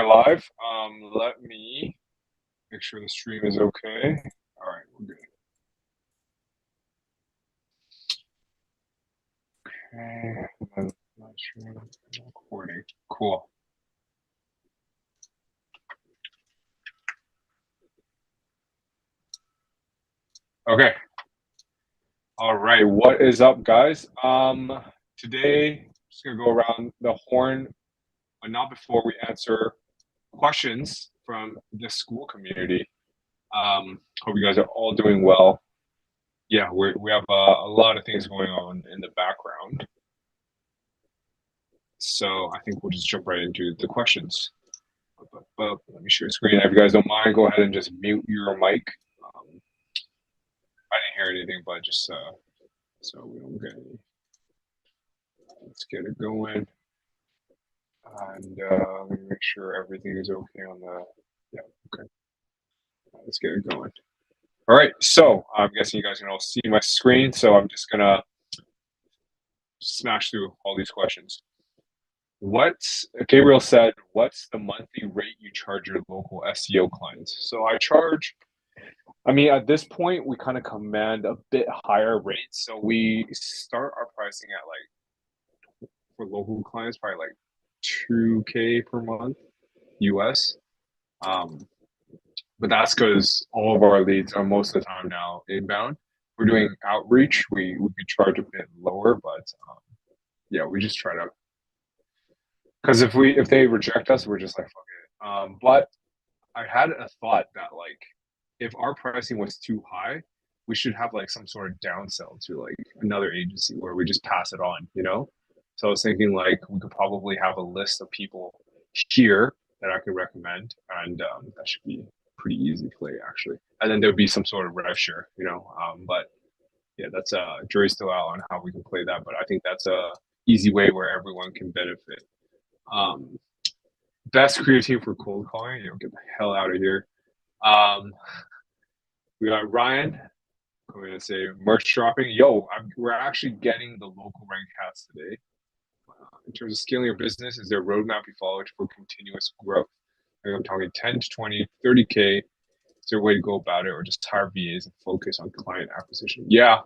live. Let me make sure the stream is okay. All right, we're good. Okay, live stream recording. Cool. Okay. All right. What is up, guys? Today, just gonna go around the horn, but not before we answer questions from the school community. Hope you guys are all doing well. Yeah, we have a lot of things going on in the background. So I think we'll just jump right into the questions. Let me share the screen. If you guys don't mind, go ahead and just mute your mic. I didn't hear anything, but just so we don't get any. Let's get it going. And let me make sure everything is okay on the. Yeah, okay. Let's get it going. All right, so I'm guessing you guys can all see my screen, so I'm just gonna smash through all these questions. Gabriel said, what's the monthly rate you charge your local SEO clients? So I mean, at this point, we kind of command a bit higher rates. So we start our pricing at for local clients, probably like 2K per month US. Um, but that's because all of our leads are most of the time now inbound. We're doing outreach. We could charge a bit lower, but yeah, we just try to, because if they reject us, we're just like fuck it. But I had a thought that if our pricing was too high, we should have some sort of downsell to another agency where we just pass it on, you know? So I was thinking we could probably have a list of people here that I could recommend, and that should be pretty easy play actually. And then there'd be some sort of rev share, you know. But yeah, that's jury's still out on how we can play that, but I think that's a easy way where everyone can benefit. Um, Best creative team for cold calling, you know, get the hell out of here. Um, we got Ryan. I'm gonna say merch dropping. Yo, we're actually getting the local rank hats today. In terms of scaling your business, is there a roadmap you follow for continuous growth? I'm talking 10 to 20, 30K. Is there a way to go about it, or just hire VAs and focus on client acquisition? Yeah,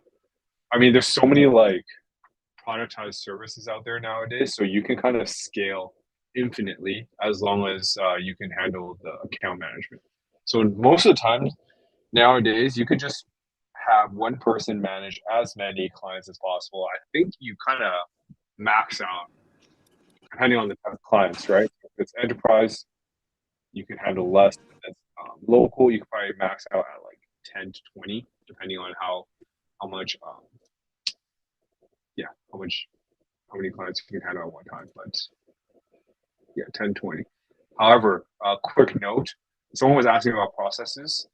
I mean, there's so many productized services out there nowadays, so you can kind of scale infinitely as long as you can handle the account management. So most of the time nowadays, you could just have one person manage as many clients as possible. I think you kind of max out depending on the type of clients, right? If it's enterprise, you can handle less. If it's local, you can probably max out at 10 to 20, depending on how much yeah how many clients you can handle at one time. But yeah, 10, 20. However, quick note: someone was asking about processes.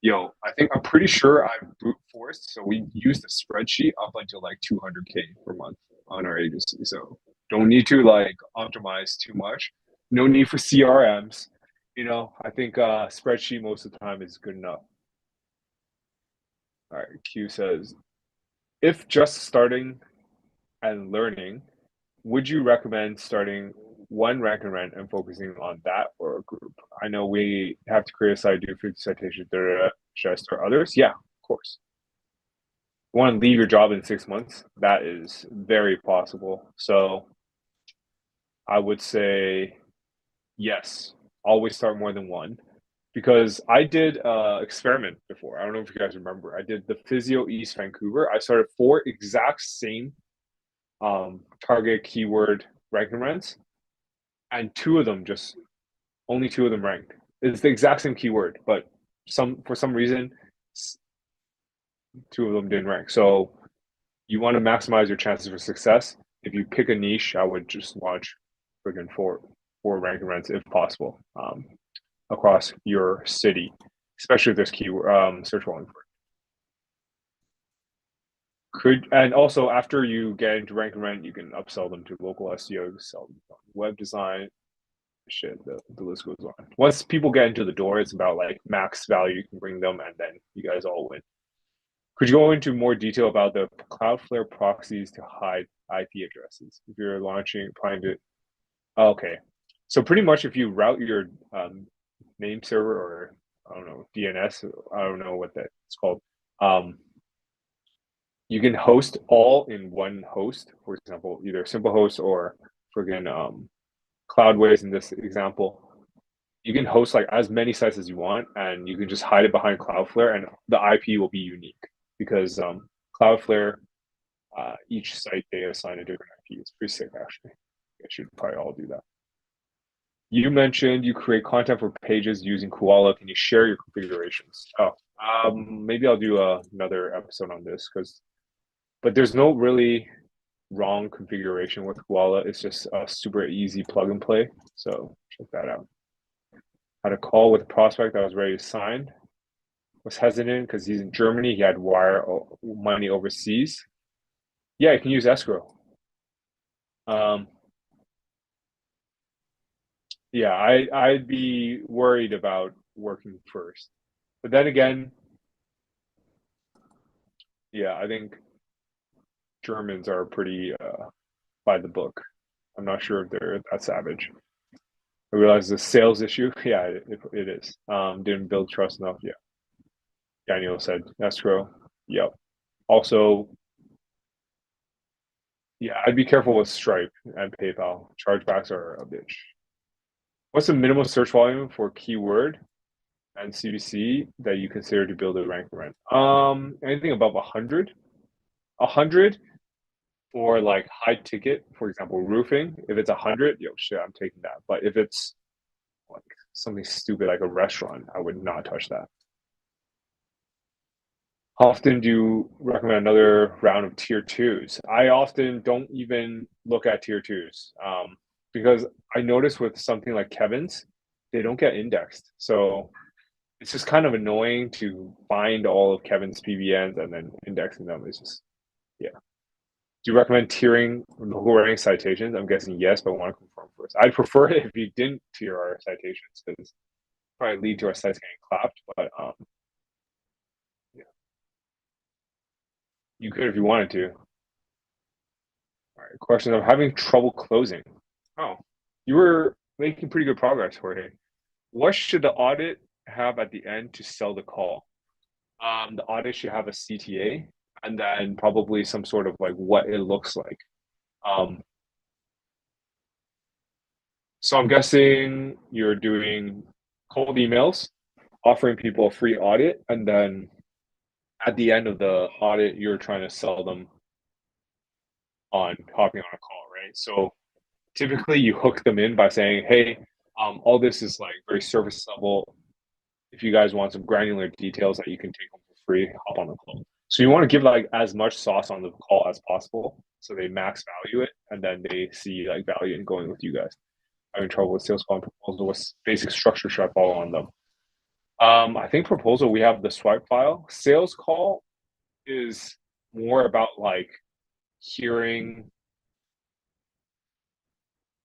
Yo, I'm pretty sure I've brute forced. So we used a spreadsheet up until 200K per month on our agency. So don't need to optimize too much. No need for CRMs. You know, I think spreadsheet most of the time is good enough. All right, Q says, if just starting and learning, would you recommend starting one rank and rent and focusing on that or a group? I know we have to create a site, do 50 citations. Should I start others? Yeah, of course. You want to leave your job in 6 months? That is very possible. So I would say yes. Always start more than one. Because I did experiment before. I don't know if you guys remember. I did the Physio East Vancouver. I started four exact same target keyword rank and rents, and only two of them ranked. It's the exact same keyword, but for some reason, two of them didn't rank. So you want to maximize your chances for success. If you pick a niche, I would just launch friggin' four rank and rents if possible across your city, especially if there's keyword search volume for it. And also after you get into rank and rent, you can upsell them to local SEO, sell them web design, shit, the list goes on. Once people get into the door, it's about max value you can bring them, and then you guys all win. Could you go into more detail about the Cloudflare proxies to hide IP addresses if you're planning to? Okay, So pretty much if you route your name server, or I don't know, DNS, I don't know what that's called. Um, you can host all in one host, for example, either Simplehost or friggin' Cloudways in this example. You can host like as many sites as you want, and you can just hide it behind Cloudflare, and the IP will be unique because Cloudflare, each site they assign a different IP. It's pretty sick, actually. I should probably all do that. You mentioned you create content for pages using Koala. Can you share your configurations? Oh, maybe I'll do another episode on this but there's no really wrong configuration with Koala. It's just a super easy plug and play. So check that out. Had a call with a prospect that was ready to sign. Was hesitant because he's in Germany. He had wire money overseas. Yeah, you can use escrow. Um, yeah, I'd be worried about working first. But then again, yeah, I think Germans are pretty by the book. I'm not sure if they're that savage. I realize the sales issue. Yeah, it is. Didn't build trust enough. Yeah, Daniel said escrow. Yep. Also, yeah, I'd be careful with Stripe and PayPal. Chargebacks are a bitch. What's the minimum search volume for keyword and CVC that you consider to build a rank rent? Anything above 100. 100 for like high ticket, for example, roofing. If it's 100, yo, shit, I'm taking that. But if it's like something stupid like a restaurant, I would not touch that. How often do you recommend another round of tier twos? I often don't even look at tier twos because I notice with something like Kevin's, they don't get indexed. So it's just kind of annoying to find all of Kevin's PBNs and then indexing them. It's just, yeah. Do you recommend tiering local rank citations? I'm guessing yes, but I want to confirm first. I'd prefer it if you didn't tier our citations because probably lead to our sites getting clapped, but yeah, you could if you wanted to. All right, question. I'm having trouble closing. Oh, you were making pretty good progress, Jorge. What should the audit have at the end to sell the call? The audit should have a CTA and then probably some sort of like what it looks like. Um, so I'm guessing you're doing cold emails, offering people a free audit, and then at the end of the audit, you're trying to sell them on hopping on a call, right? So typically you hook them in by saying, hey, all this is like very surface level. If you guys want some granular details that you can take home for free, hop on the call. So you want to give like as much sauce on the call as possible so they max value it and then they see like value in going with you guys. Having trouble with sales call and proposal. What basic structure should I follow on them? I think proposal, we have the swipe file. Sales call is more about like hearing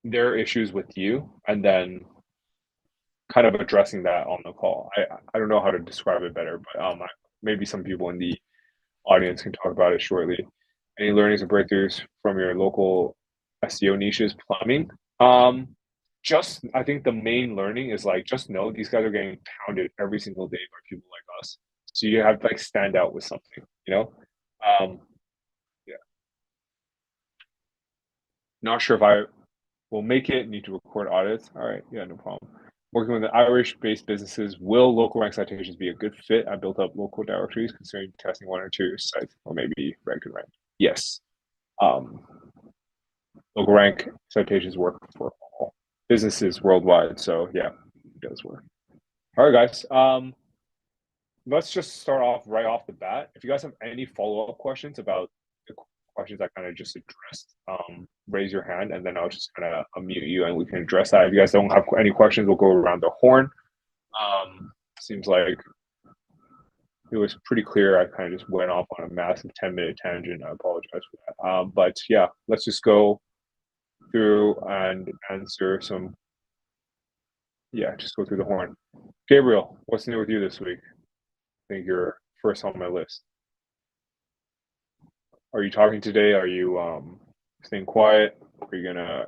their issues with you and then kind of addressing that on the call. I don't know how to describe it better, but maybe some people in the audience can talk about it shortly. Any learnings or breakthroughs from your local SEO niches? Plumbing. Just I think the main learning is like just know these guys are getting pounded every single day by people like us. So you have to like stand out with something, you know? Yeah. Not sure if I will make it. Need to record audits. All right. Yeah, no problem. Working with the Irish-based businesses, will local rank citations be a good fit? I built up local directories considering testing one or two sites, or maybe rank and rank. Yes. Um, local rank citations work for all businesses worldwide. So yeah, it does work. All right, guys. Let's just start off right off the bat. If you guys have any follow-up questions about the questions I kind of just addressed, raise your hand and then I'll just kind of unmute you and we can address that. If you guys don't have any questions, we'll go around the horn. Seems like it was pretty clear. I kind of just went off on a massive 10-minute tangent. I apologize for that. But yeah, let's just go through and answer some. Yeah, just go through the horn. Gabriel, what's new with you this week? I think you're first on my list. Are you talking today? Are you staying quiet? Are you gonna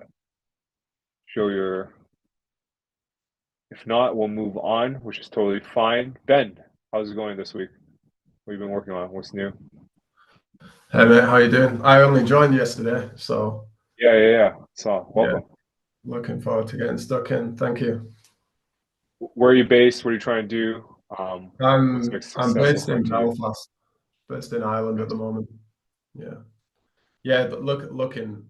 show your If not, we'll move on, which is totally fine. Ben, how's it going this week? What have you been working on? What's new? Hey mate, how you doing? I only joined yesterday, so Yeah. So, yeah, welcome. looking forward to getting stuck in. Thank you. Where are you based? What are you trying to do? What's like I'm success based look like in to you? Belfast, based in Ireland at the moment. Yeah, yeah, but looking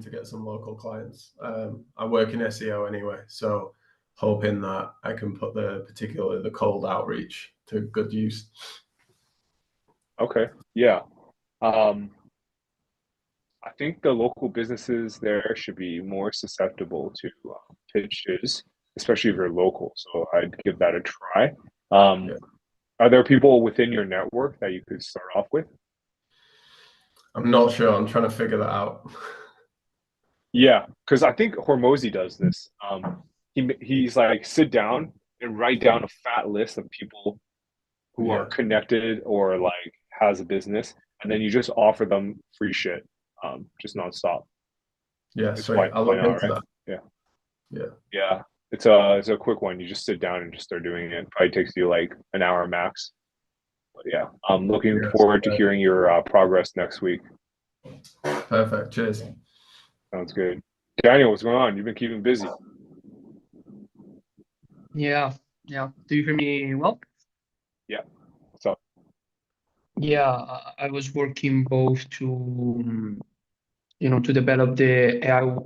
to get some local clients. I work in SEO anyway, so hoping that I can put particularly the cold outreach to good use. Okay. Yeah. Um, I think the local businesses there should be more susceptible to pitches, especially if you're local. So I'd give that a try. Um, Yeah, are there people within your network that you could start off with? I'm not sure. I'm trying to figure that out. Yeah, because I think Hormozy does this. He's like sit down and write down a fat list of people who are Yeah, connected or like has a business, and then you just offer them free shit, just nonstop. yeah, It's sweet. I'll why look not, into right? that. Yeah, Yeah, yeah. It's a quick one. You just sit down and just start doing it. Probably takes you like an hour max. But yeah, I'm looking yeah, forward to hearing your progress next week. perfect. Cheers. Sounds good. Daniel, what's going on? You've been keeping busy. Yeah, yeah. Do you hear me well? Yeah. What's up? Yeah, I was working both to, to develop the AI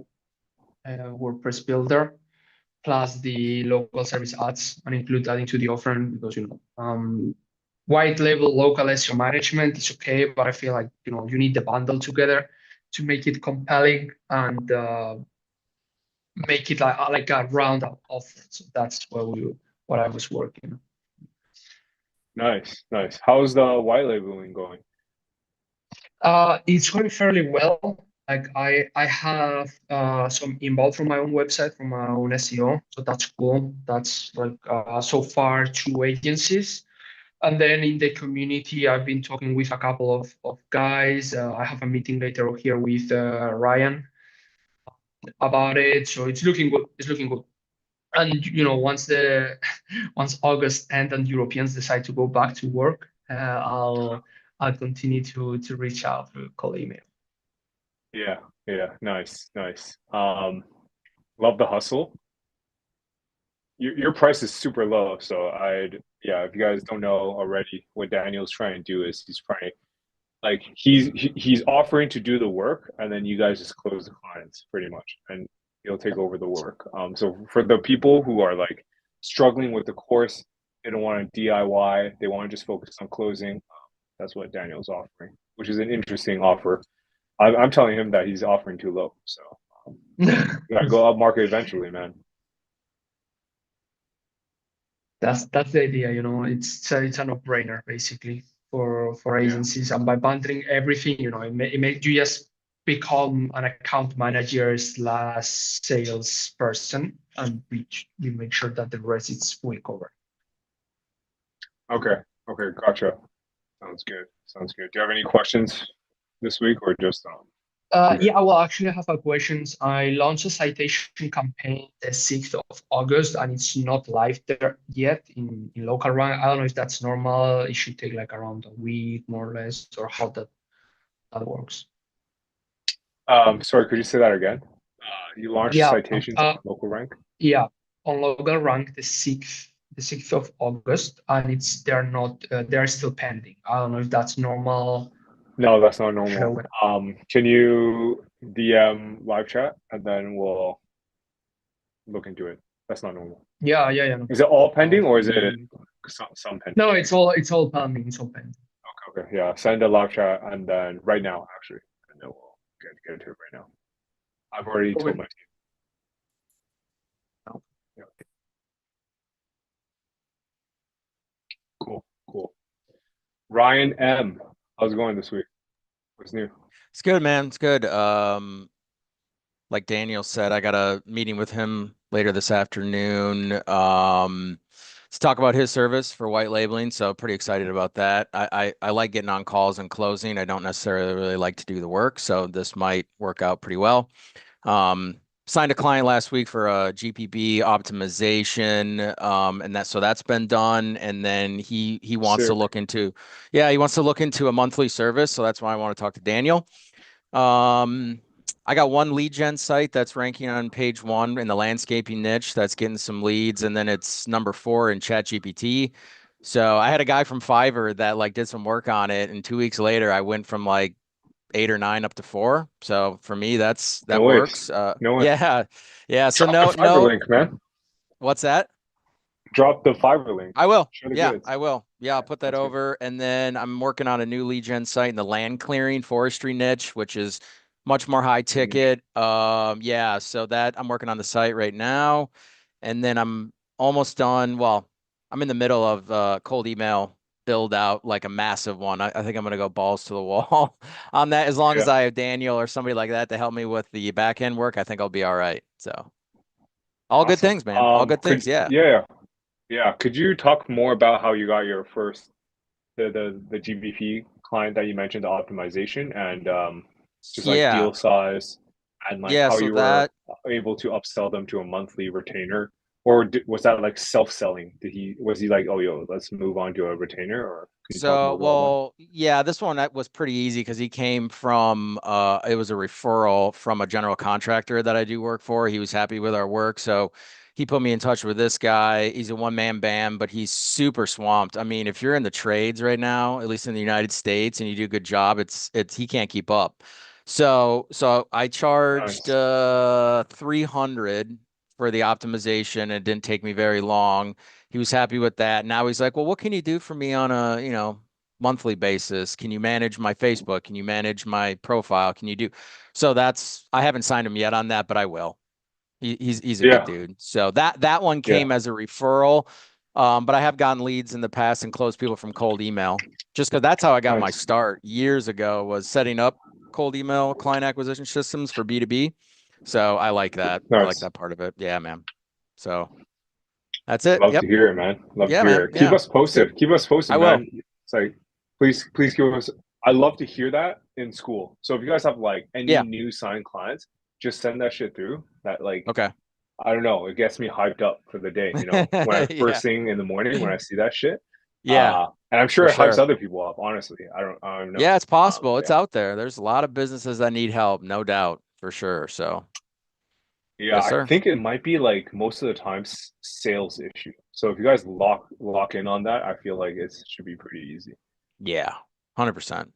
WordPress builder plus the local service ads and include that into the offering because, white label local SEO management is okay, but I feel like, you need the bundle together to make it compelling and make it like a roundup offer. So that's what I was working. Nice, nice. How's the white labeling going? It's going fairly well. Like I have some involved from my own website, from my own SEO, so that's cool. That's like so far two agencies, and then in the community, I've been talking with a couple of guys. I have a meeting later here with Ryan about it, so it's looking good. It's looking good. And once the once August end and Europeans decide to go back to work, I'll continue to reach out through call email. Yeah, yeah, nice, nice. Love the hustle. Your price is super low, so yeah, if you guys don't know already, what Daniel's trying to do is he's trying like he's offering to do the work, and then you guys just close the clients pretty much, and he'll take over the work. So for the people who are like struggling with the course, they don't want to DIY, they want to just focus on closing. That's what Daniel's offering, which is an interesting offer. I'm telling him that he's offering too low, so you gotta go up market eventually, man. That's the idea, it's a no-brainer basically for Yeah. agencies, and by bundling everything, it makes you just become an account manager slash sales person, and we make sure that the rest is fully covered. Okay. Okay. Gotcha. Sounds good. Sounds good. Do you have any questions this week or just you're good? Yeah, well, actually, I have a questions. I launched a citation campaign the 6th of August, and it's not live there yet in local run. I don't know if that's normal. It should take like around a week, more or less, or how that works. Sorry, could you say that again? You launched Yeah, citations uh, on local rank? yeah, on local rank the 6th of August, and they're still pending. I don't know if that's normal. No, that's not Should I normal. wait? Can you DM live chat and then we'll look into it? That's not normal. Yeah. No. Is it all Uh, pending or is it mm, some pending? no, it's all pending. It's all pending. Okay, yeah. Send a live chat and then right now, actually, and then we'll get into it right now. I've already told Okay. my team. Yeah, cool, cool. Ryan M, how's it going this week? What's new? It's good, man. It's good. Like Daniel said, I got a meeting with him later this afternoon. To talk about his service for white labeling. So pretty excited about that. I like getting on calls and closing. I don't necessarily really like to do the work, so this might work out pretty well. Um, signed a client last week for a GPB optimization, and so that's been done. And then he wants to Sick. look into, he wants to look into a monthly service. So that's why I want to talk to Daniel. I got one lead gen site that's ranking on page 1 in the landscaping niche that's getting some leads, and then it's number 4 in ChatGPT. So I had a guy from Fiverr that like did some work on it, and 2 weeks later I went from like 8 or 9 up to 4. So for me, that No works. way. No way. Yeah. So Drop the Fiverr link, man. What's that? Drop the Fiverr link. I will. Show the Yeah, goods. I will. Yeah, I'll put that That's good. over. And then I'm working on a new lead gen site in the land clearing forestry niche, which is much more high ticket. Yeah, so that I'm working on the site right now. And then I'm almost done. Well, I'm in the middle of cold email build out, like a massive one. I think I'm gonna go balls to the wall on that. As long as Yeah. I have Daniel or somebody like that to help me with the back end work, I think I'll be all right. So all good Awesome. things, man. All good things. Yeah. Yeah. Could you talk more about how you got your first the GBP client that you mentioned, the optimization, and just like Yeah. deal size and like Yeah. how So you were that, able to upsell them to a monthly retainer, or was that like self-selling? Was he like, oh yo, let's move on to a retainer, or can you talk more about that? well, yeah, this one that was pretty easy because he came from it was a referral from a general contractor that I do work for. He was happy with our work, so he put me in touch with this guy. He's a one-man band, but he's super swamped. I mean, if you're in the trades right now, at least in the United States, and you do a good job, it's he can't keep up. So I charged Nice. 300 for the optimization. It didn't take me very long. He was happy with that. Now he's like, well, what can you do for me on a, monthly basis? Can you manage my Facebook? Can you manage my profile? Can you do? So I haven't signed him yet on that, but I will. He's a good Yeah. dude. So that one Yeah. came as a referral. But I have gotten leads in the past and closed people from cold email just because that's how I got my Nice. start years ago, was setting up cold email client acquisition systems for B2B. So I like that. I like Nice. that part of it. Yeah, man. So that's it. Love to Yep. hear it, man. Love to Yeah, hear man. it. Keep Yeah. us posted. Keep us posted, I will. man. It's like, please give us. I love to hear that in school. So if you guys have like any Yeah. new signed clients, just send that shit through. That like, Okay. I don't know, it gets me hyped up for the day. You know, when I Yeah. first thing in the morning when I see that shit. Yeah, And I'm for sure it hypes sure. other people up. Honestly, I don't know. Yeah, it's possible. It's Yeah. out there. There's a lot of businesses that need help, no doubt, for sure. So, Yeah, yes, I sir. think it might be like most of the time sales issue. So if you guys lock in on that, I feel like it should be pretty easy. Yeah, 100%.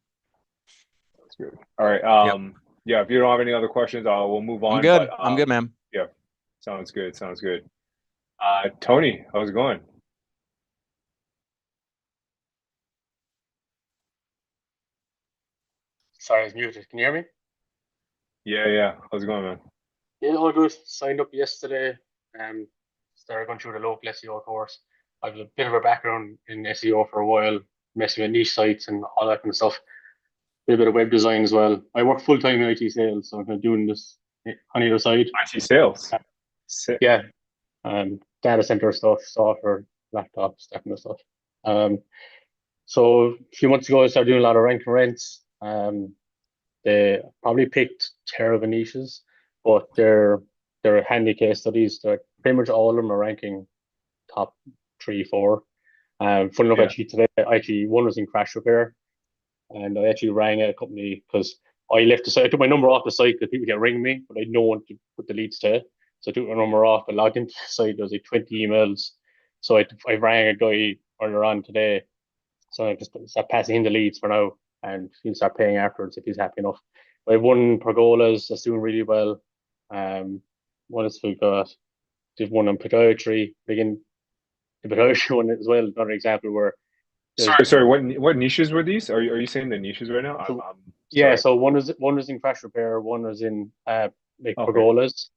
That's good. All right. Yep. Yeah, if you don't have any other questions, we'll move I'm on. But good. I'm good, man. yeah, sounds good. Sounds good. Tony, how's it going? Sorry, I was muted. Can you hear me? Yeah. How's it going, man? Yeah, all good. Signed up yesterday. Started going through the local SEO course. I've a bit of a background in SEO for a while, messing with niche sites and all that kind of stuff. Did a bit of web design as well. I work full time in IT sales, so I'm kind of doing this on either side. IT sales. Sick. Yeah, data center stuff, software, laptops, that kind of stuff. So a few months ago, I started doing a lot of rank and rents. They probably picked terrible niches, but they're handy case studies. They're pretty much all of them are ranking top 3, 4. Funny enough, Yeah. actually today, one was in crash repair, and I actually rang a company because I left the site. I took my number off the site because people can ring me, but I had no one to put the leads to. So I took my number off. I logged into the site. There was like 20 emails. So I rang a guy earlier on today. So I just start passing in the leads for now, and he'll start paying afterwards if he's happy enough. I have one Pergolas that's doing really well. One is we've got there's one on podiatry. Again, the podiatry one as well. Another example where Sorry. What niches were these? Are you saying the niches right now? So, I'm yeah, sorry. so one is in crash repair, one is in like Okay. pergolas,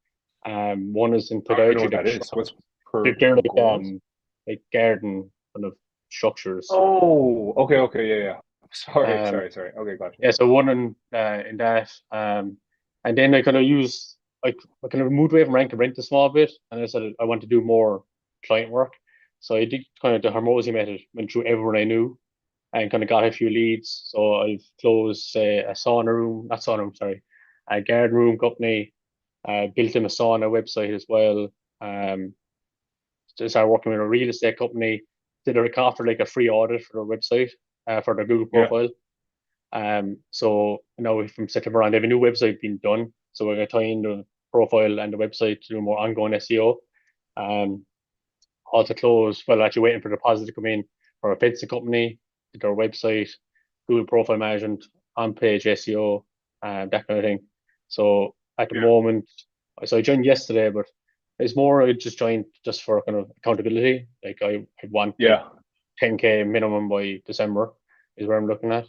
one is in I don't know podiatry. what that is. What's They're pergolas? like garden kind of structures. Oh, okay, yeah. Sorry. Um, Okay, gotcha. Yeah, so one in that, and then I kind of use like I kind of moved away from rank and rent a small bit, and I said I want to do more client work. So I did kind of the Hormozy method, went through everyone I knew, and kind of got a few leads. So I've closed a sauna room, not sauna room, sorry, a garden room company, Built them a sauna website as well. Started working with a real estate company. Did offer like a free audit for their website, for their Google Yeah. profile. So now from September on, they have a new website being done. So we're going to tie in the profile and the website to do more ongoing SEO. Also closed, well, actually waiting for the deposit to come in for a fencing company, their website, Google profile management, on-page SEO, that kind of thing. So at the Yeah. moment, so I joined yesterday, but it's more I just joined just for kind of accountability. Like I want like, Yeah. 10K minimum by December is where I'm looking at.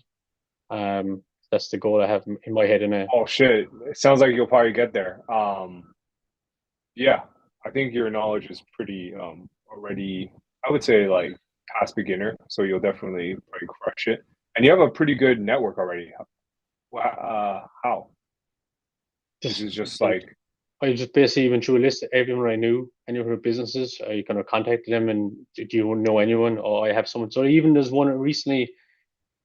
That's the goal I have in my head. Oh shit! It sounds like you'll probably get there. Yeah, I think your knowledge is pretty already. I would say like past beginner, so you'll definitely probably crush it. And you have a pretty good network already. How? This is just like I just basically went through a list of everyone I knew, anyone with businesses. I kind of contacted them and do you know anyone? Or I have someone. So even there's one recently,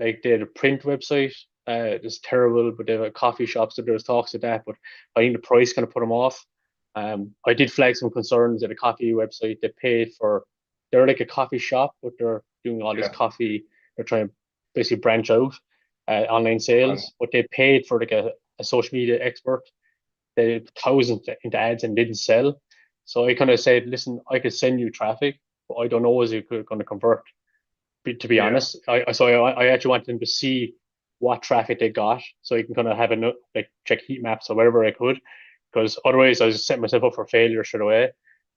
like they had a print website. It's terrible, but they have coffee shops. So there's talks of that, but I think the price kind of put them off. I did flag some concerns at a coffee website. They paid for, they're like a coffee shop, but they're doing all this Yeah. coffee. They're trying to basically branch out online sales, but they paid for like a social media expert. They had thousands into ads and didn't sell. So I kind of said, listen, I could send you traffic, but I don't know is it going to convert. To be Yeah. honest, I actually wanted them to see what traffic they got, so I can kind of have a like check heat maps or whatever I could, because otherwise I was setting myself up for failure straight away.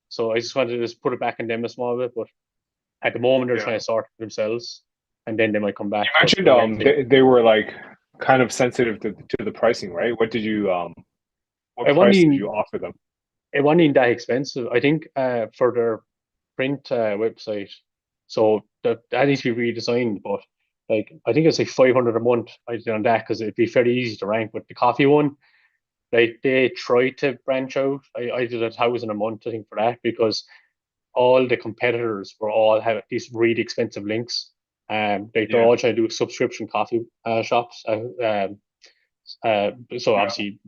So I just wanted to just put it back in them a small bit, but at the moment they're Yeah. trying to sort it themselves, and then they might come back. You mentioned they were like kind of sensitive to the pricing, right? What did you what I price did wasn't you offer them? it wasn't even that expensive. I think for their print website, so that needs to be redesigned. But like I think it's like 500 a month. I did on that because it'd be fairly easy to rank. But the coffee one, like they tried to branch out. I did 1,000 a month, I think, for that because all the competitors were all have these really expensive links. They're Yeah. all trying to do subscription coffee shops. So obviously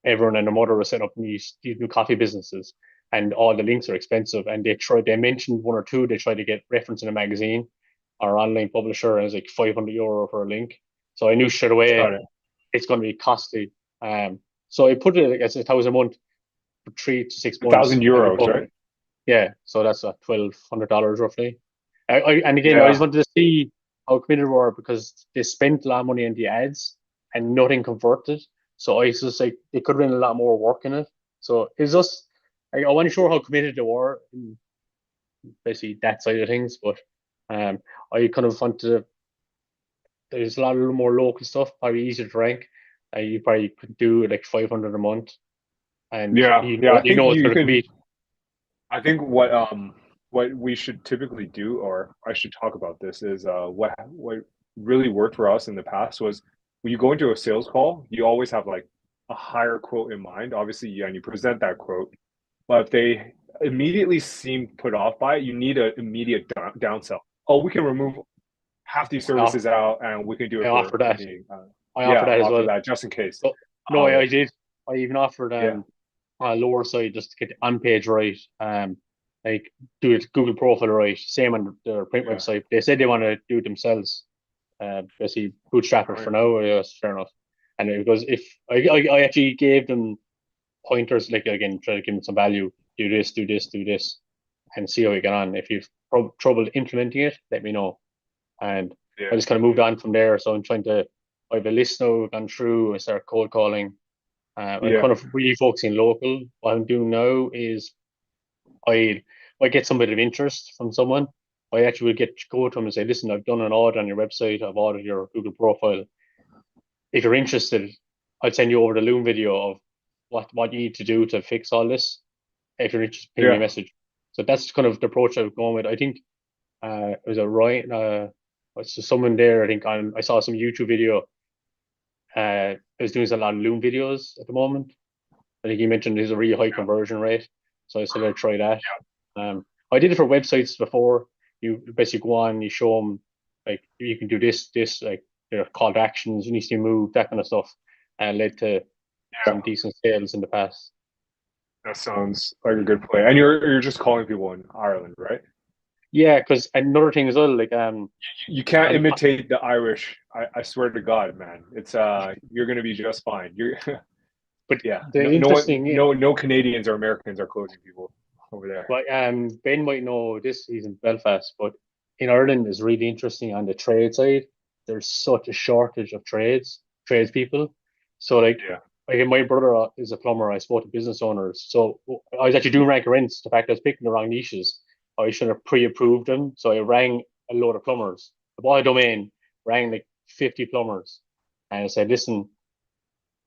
everyone and their mother was setting up these new coffee businesses, and all the links are expensive. And they mentioned one or two. They tried to get reference in a magazine or online publisher, and it's like €500 for a link. So I knew straight away Got it. it's going to be costly. So I put it as 1,000 a month for 3 to 6 months. €1,000, right? Yeah, so that's $1,200 roughly. And again, I Yeah. just wanted to see how committed we were because they spent a lot of money on the ads and nothing converted. So I was just like, they could have been a lot more work in it. So it's just, I wasn't sure how committed they were in basically that side of things, but I kind of wanted to, there's a little more local stuff, probably easier to rank. You probably could do like 500 a month, and Yeah. you Yeah. know, I think it's you going to could. be. I think what we should typically do, or I should talk about this, is what really worked for us in the past was when you go into a sales call, you always have like a higher quote in mind. Obviously, yeah, and you present that quote, but if they immediately seem put off by it, you need an immediate downsell. Oh, we can remove half these services out, and we can do it I for offer that. the, I yeah, offer that as offer well. that just in case. So, no, I Um, did. I even offered yeah, on a lower side just to get the on page right. Like do it Google profile right. Same on their print yeah, website. They said they want to do it themselves. Basically bootstrap it for right. now. Yes, fair enough. And it goes if I actually gave them pointers, like again, try to give them some value. Do this, do this, do this, and see how you get on. If you've trouble implementing it, let me know. And I Yeah, just kind of moved on from there. So I'm trying to, I have a list now, gone through, I start cold calling. I'm yeah, kind of really focusing local. What I'm doing now is I I get some bit of interest from someone. I actually will go to them and say, listen, I've done an audit on your website, I've audited your Google profile. If you're interested, I'll send you over the Loom video of what you need to do to fix all this. If you're interested, ping me a yeah, message. So that's kind of the approach I've gone with. I think it was a Ryan, it's just someone there. I think I saw some YouTube video. I was doing a lot of Loom videos at the moment. I think he mentioned there's a really high conversion rate, so I said I'd try that. I did it for websites before. You basically go on, you show them like you can do this, like call to actions, you need to move that kind of stuff, and led to yeah. some decent sales in the past. That sounds like a good play. And you're just calling people in Ireland, right? Yeah, because another thing as well, like You can't I'm- imitate the Irish. I swear to God, man. It's you're gonna be just fine. You're but yeah. the No interesting, one, no Canadians or Americans are closing people over there. but Ben might know this. He's in Belfast, but in Ireland is really interesting on the trade side. There's such a shortage of tradespeople. So Yeah. like my brother is a plumber. I spoke to business owners. So I was actually doing rank rents. The fact I was picking the wrong niches, I should have pre-approved them. So I rang a load of plumbers. I bought a domain, rang like 50 plumbers, and I said, "Listen,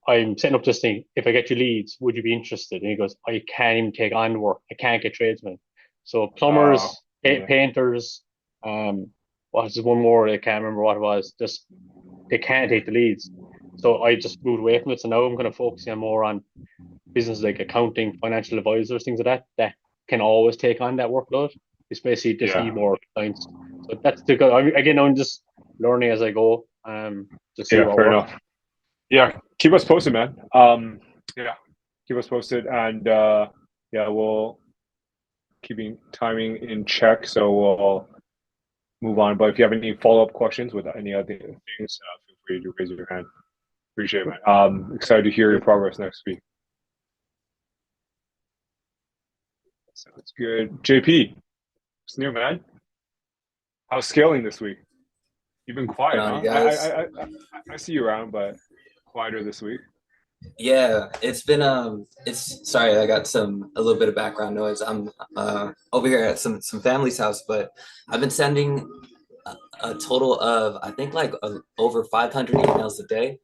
I'm setting up this thing. If I get you leads, would you be interested?" And he goes, "I can't even take on work. I can't get tradesmen." So plumbers, Yeah. painters, what was one more? I can't remember what it was. Just they can't take the leads. So I just moved away from it. So now I'm going to focus on more on business like accounting, financial advisors, things like that can always take on that workload. It's basically just Yeah. need more clients. So that's the good. Again, I'm just learning as I go. To see Yeah, what fair works. enough. Yeah, keep us posted, man. Yeah, keep us posted, and yeah, we'll keeping timing in check, so we'll move on. But if you have any follow-up questions with any other things, feel free to raise your hand. Appreciate it, man. Excited to hear your progress next week. Sounds good. JP, what's new, man? How's scaling this week? You've been quiet, huh? guys. I see you around, but quieter this week. Yeah, it's been it's sorry, I got a little bit of background noise. I'm over here at some family's house, but I've been sending a total of I think like over 500 emails a day,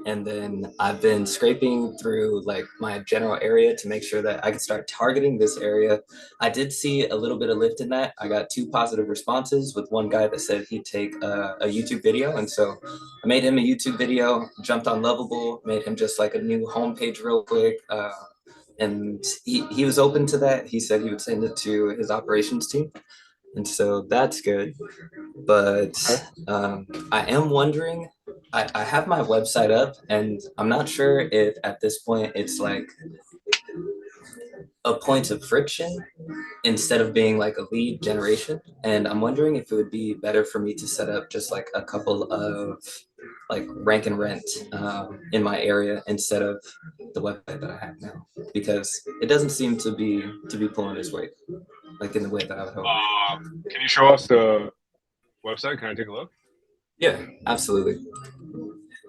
and then I've been scraping through like my general area to make sure that I can start targeting this area. I did see a little bit of lift in that. I got 2 positive responses with one guy that said he'd take a YouTube video, and so I made him a YouTube video, jumped on Lovable, made him just like a new homepage real quick. And he was open to that. He said he would send it to his operations team. And so that's good. But I am wondering, I have my website up, and I'm not sure if at this point it's like a point of friction instead of being like a lead generation. And I'm wondering if it would be better for me to set up just like a couple of like rank and rent in my area instead of the website that I have now, because it doesn't seem to be pulling its weight like in the way that I would hope. Can you show us the website? Can I take a look? Yeah, absolutely.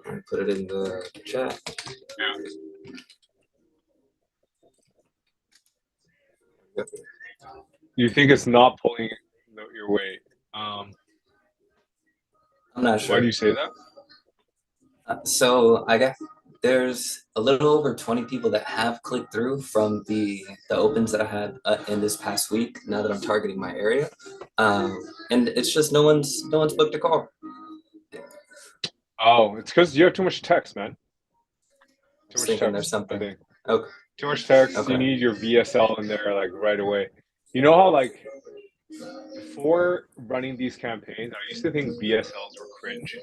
I'll put it in the chat. Yep. You think it's not pulling your weight? I'm not sure. Why do you say that? So I guess there's a little over 20 people that have clicked through from the opens that I had in this past week. Now that I'm targeting my area, and it's just no one's booked a call. Oh, it's because you have too much text, man. Too much text. There's something. I think. Okay. Too much text. Okay. You need your VSL in there like right away. You know how like before running these campaigns, I used to think VSLs were cringe.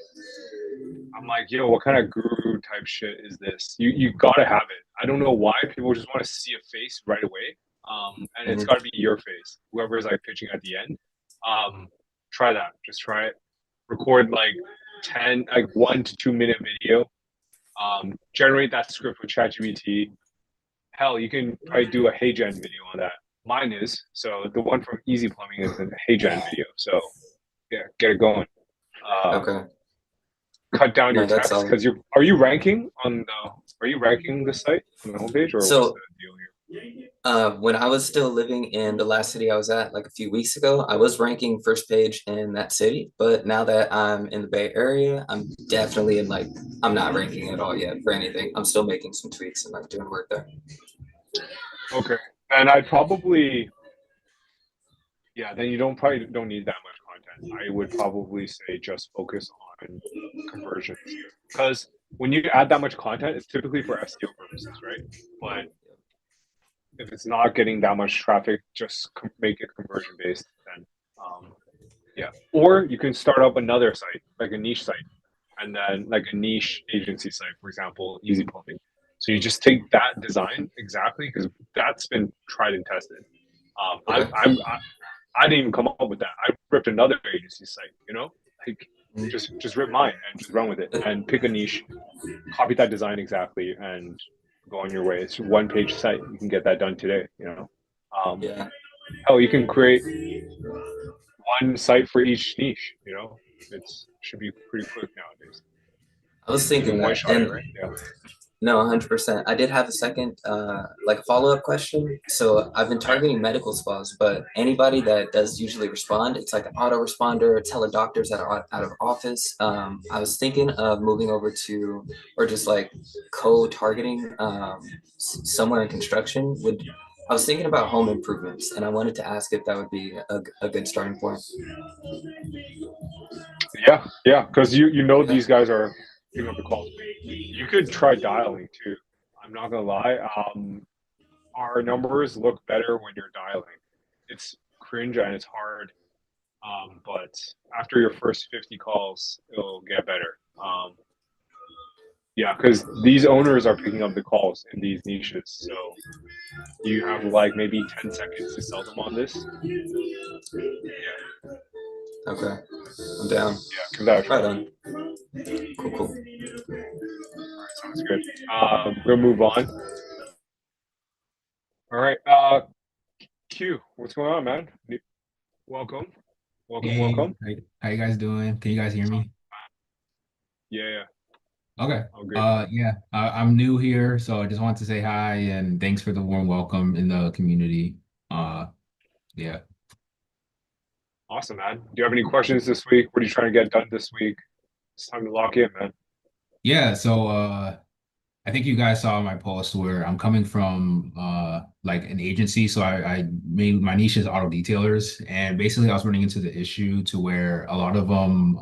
I'm like, yo, what kind of guru type shit is this? You gotta have it. I don't know why people just want to see a face right away. And it's gotta be your face. Whoever is like pitching at the end. Try that. Just try it. Record like 1 to 2 minute video. Generate that script with ChatGPT. Hell, you can probably do a HeyGen video on that. Mine is. So the one from Easy Plumbing is a HeyGen video. So yeah, get it going. Okay. Cut down your No, that's text because are you ranking the site on the homepage, or So- what's the deal here? When I was still living in the last city I was at, like a few weeks ago, I was ranking first page in that city. But now that I'm in the Bay Area, I'm definitely I'm not ranking at all yet for anything. I'm still making some tweaks and like doing work there. Okay, and I'd probably, yeah, then you probably don't need that much content. I would probably say just focus on conversions, because when you add that much content, it's typically for SEO purposes, right? But if it's not getting that much traffic, just make it conversion based. Then, yeah. Or you can start up another site, like a niche site, and then like a niche agency site, for example, Easy Plumbing. So you just take that design exactly because that's been tried and tested. Okay. I didn't even come up with that. I ripped another agency site, you know, like just rip mine and just run with it and pick a niche, copy that design exactly, and go on your way. It's a one-page site. You can get that done today, you know. Yeah. Hell, you can create one site for each niche, you know. It's should be pretty quick nowadays. I was You thinking can one that, shot it, and right? Yeah. no, 100%. I did have a second, like a follow-up question. So I've been targeting medical spas, but anybody that does usually respond, it's like an autoresponder, teledoctors that are out of office. I was thinking of moving over to, or just like co-targeting somewhere in construction. I was thinking about home improvements, and I wanted to ask if that would be a good starting point. Yeah, because you know these guys are picking up the calls. You could try dialing too. I'm not gonna lie. Our numbers look better when you're dialing. It's cringe and it's hard. But after your first 50 calls, it'll get better. Yeah, because these owners are picking up the calls in these niches. So you have like maybe 10 seconds to sell them on this. Yeah, Okay, I'm down. yeah, give that a try. Right on. Cool. All right, sounds good. We'll move on. All right. Q, what's going on, man? Welcome. Hey, Welcome. how you guys doing? Can you guys hear me? Yeah, Okay. all good. Yeah, I'm new here, so I just wanted to say hi and thanks for the warm welcome in the community. Yeah. Awesome, man. Do you have any questions this week? What are you trying to get done this week? It's time to lock in, man. Yeah, so I think you guys saw my post where I'm coming from like an agency. So I made my niche is auto detailers, and basically I was running into the issue to where a lot of them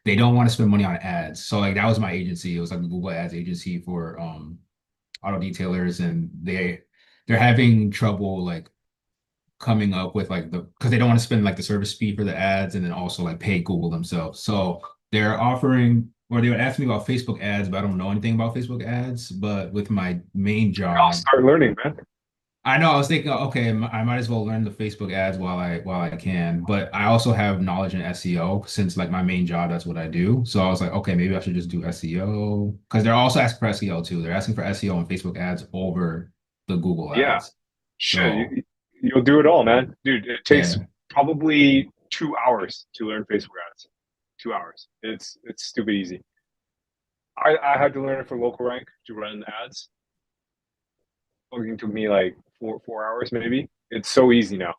they don't want to spend money on ads. So like that was my agency. It was like a Google Ads agency for auto detailers, and they're having trouble like coming up with like because they don't want to spend like the service fee for the ads and then also like pay Google themselves. So they're offering or they would ask me about Facebook ads, but I don't know anything about Facebook ads. But with my main I'll job, start learning, man. I know I was thinking, okay, I might as well learn the Facebook ads while I can. But I also have knowledge in SEO since like my main job, that's what I do. So I was like, okay, maybe I should just do SEO because they're also asking for SEO too. They're asking for SEO and Facebook ads over the Google Yeah. ads. Shit, So you'll do it all, man. Dude, it takes yeah. probably 2 hours to learn Facebook ads. 2 hours. It's stupid easy. I had to learn it for local rank to run ads. It took me like four hours maybe. It's so easy now.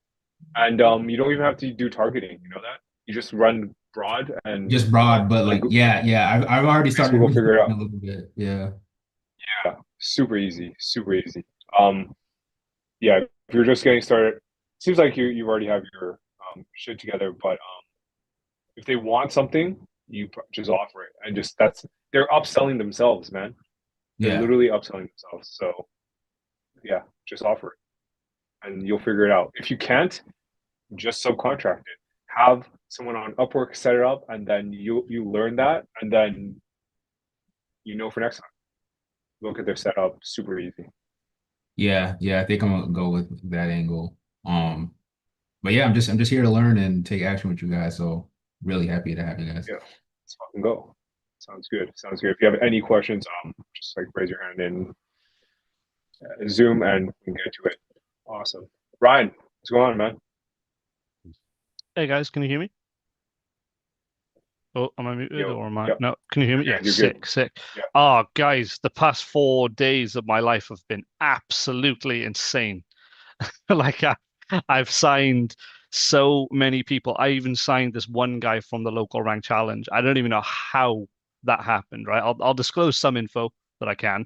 And you don't even have to do targeting, you know that? You just run broad and Just broad, but like like yeah, I've already started Facebook will figure it researching out. a little bit. Yeah. Yeah, super easy, super easy. Yeah, if you're just getting started, seems like you already have your shit together, but if they want something, just offer it, and just they're upselling themselves, man. They're Yeah. literally upselling themselves. So yeah, just offer it, and you'll figure it out. If you can't, just subcontract it. Have someone on Upwork set it up, and then you learn that, and then you know for next time. Look at their setup, super easy. Yeah, I think I'm gonna go with that angle. But yeah, I'm just here to learn and take action with you guys. So really happy to have you guys. Yeah, let's fucking go. Sounds good. Sounds good. If you have any questions, just like raise your hand in Zoom, and we can get to it. Awesome, Ryan, what's going on, man? Hey guys, can you hear me? Oh, am I muted Yo, or am I? yep. No, can you hear me? Yeah, Yeah, you're sick, good. sick. Yeah. Oh, guys, the past 4 days of my life have been absolutely insane. Like I've signed so many people. I even signed this one guy from the local rank challenge. I don't even know how that happened, right? I'll disclose some info that I can.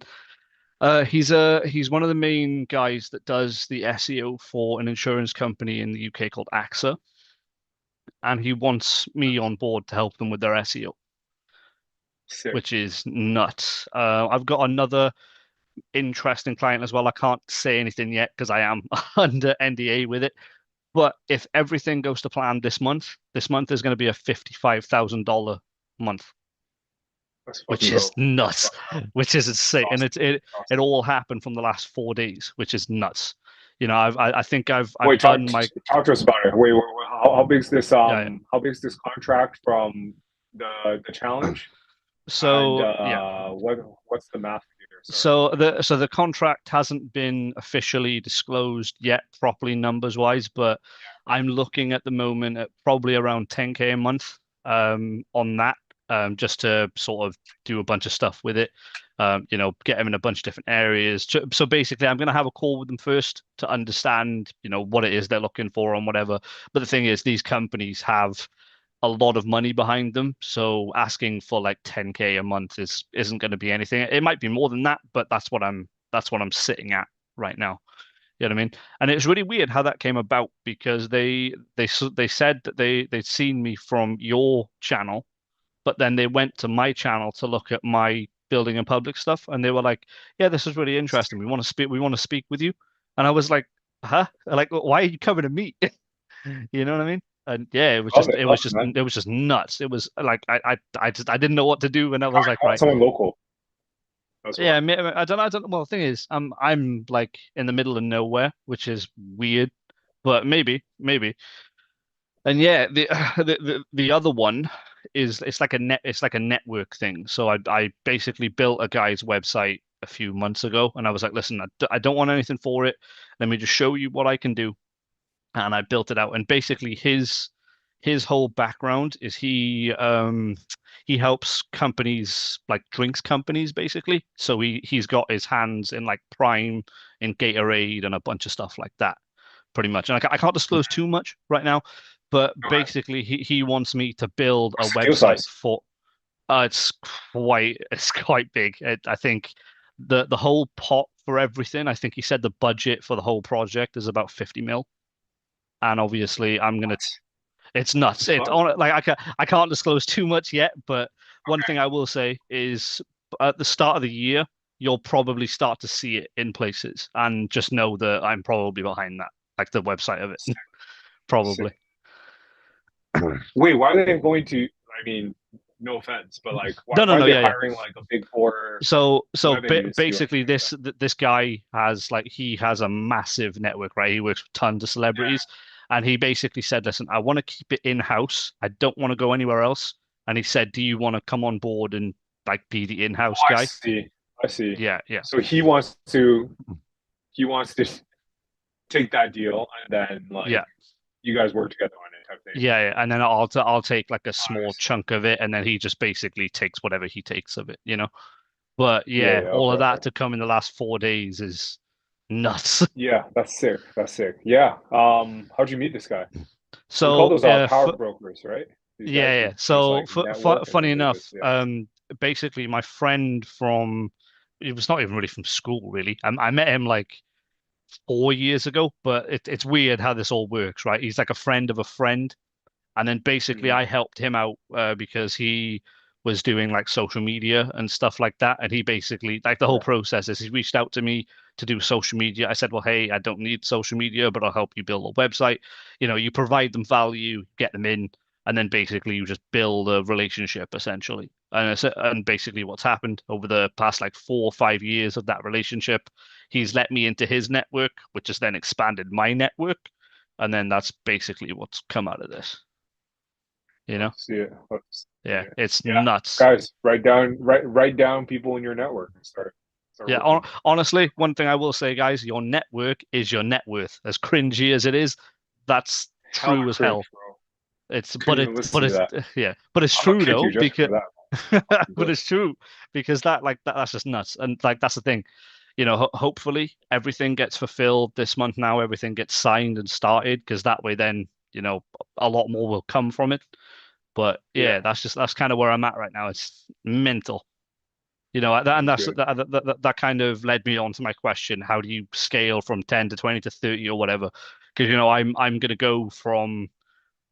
He's one of the main guys that does the SEO for an insurance company in the UK called AXA, and he wants me on board to help them with their SEO, Sick. which is nuts. I've got another interesting client as well. I can't say anything yet because I am under NDA with it. But if everything goes to plan this month is going to be a $55,000 month. Let's which fucking is go. nuts, which is insane, and Awesome. it all happened from the last 4 days, which is nuts. You know, I think I've Wait, done my talk to us about it. Wait, how big's this yeah. how big's this contract from the challenge? And So yeah. what's the math here? So the contract hasn't been officially disclosed yet, properly numbers wise, but I'm looking at the moment at probably around 10K a month on that, just to sort of do a bunch of stuff with it. You know, get them in a bunch of different areas. So basically, I'm going to have a call with them first to understand, you know, what it is they're looking for and whatever. But the thing is, these companies have a lot of money behind them, so asking for like 10K a month isn't going to be anything. It might be more than that, but that's what I'm sitting at right now. You know what I mean? And it's really weird how that came about, because they said that they'd seen me from your channel, but then they went to my channel to look at my building and public stuff, and they were like, "Yeah, this is really interesting. We want to speak with you." And I was like, "Huh? Like, why are you coming to me?" You know what I mean? And yeah, it was Love just it, love it, man. it was just nuts. It was like I didn't know what to do, and I was like, Call right, someone local. That's yeah, why. I don't know. Well, the thing is, I'm like in the middle of nowhere, which is weird, but maybe. And yeah, the other one is it's like a network thing. So I basically built a guy's website a few months ago, and I was like, listen, I don't want anything for it. Let me just show you what I can do. And I built it out. And basically his whole background is he helps companies, like drinks companies, basically. So he's got his hands in like Prime, in Gatorade, and a bunch of stuff like that, pretty much. And I can't disclose too much right now, but basically he wants me to build a What's the deal website size? for it's quite big. I think the whole pot for everything, I think he said the budget for the whole project is about 50 mil. And obviously it's nuts. It's Fuck. on like I can't disclose too much yet, but one thing I will say is at the start of the year, you'll probably start to see it in places, and just know that I'm probably behind that, like the website of it. Probably. Wait, why are they going to? I mean, no offense, but like, No, why are they yeah. hiring like a big four So web agency? basically this guy he has a massive network, right? He works with tons of celebrities, and he basically said, listen, I want to keep it in-house. I don't want to go anywhere else. And he said, do you want to come on board and like be the in-house guy? I see. Yeah. So he wants to take that deal, and then like you guys work together on it type thing. Yeah, and then I'll take like a small chunk of it, and then he just basically takes whatever he takes of it, you know. But all of that to come in the last 4 days is nuts. Yeah, that's sick. That's sick. Yeah. How'd you meet this guy? So we call those power brokers, right? Yeah. So funny enough, basically my friend from, it was not even really from school, really. I met him like 4 years ago, but it's weird how this all works, right? He's like a friend of a friend. And then basically I helped him out because he was doing like social media and stuff like that. And he basically, like the whole process is he reached out to me to do social media. I said, well, hey, I don't need social media, but I'll help you build a website. You know, you provide them value, get them in, and then basically you just build a relationship essentially. And basically what's happened over the past like 4 or 5 years of that relationship, he's let me into his network, which has then expanded my network. And then that's basically what's come out of this. You know? See it. Yeah, it's nuts. Guys, write down people in your network and start honestly, one thing I will say, guys, your network is your net worth. As cringy as it is, that's true as hell. But it's true though, because but it's true because that's just nuts. And like that's the thing. You know, hopefully everything gets fulfilled this month now, everything gets signed and started, because that way then, you know, a lot more will come from it. But that's kind of where I'm at right now. It's mental, you know, and that kind of led me on to my question: how do you scale from 10 to 20 to 30 or whatever? Because you know, I'm gonna go from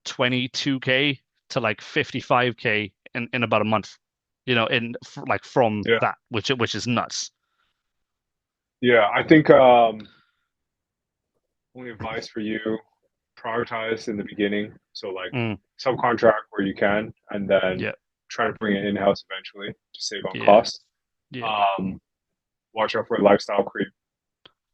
22K to like 55K in about a month. You know, from that, which is nuts. Yeah, I think only advice for you: prioritize in the beginning. So like subcontract where you can, and then trying to bring it in-house eventually to save on Yeah. costs. Yeah. Watch out for lifestyle creep.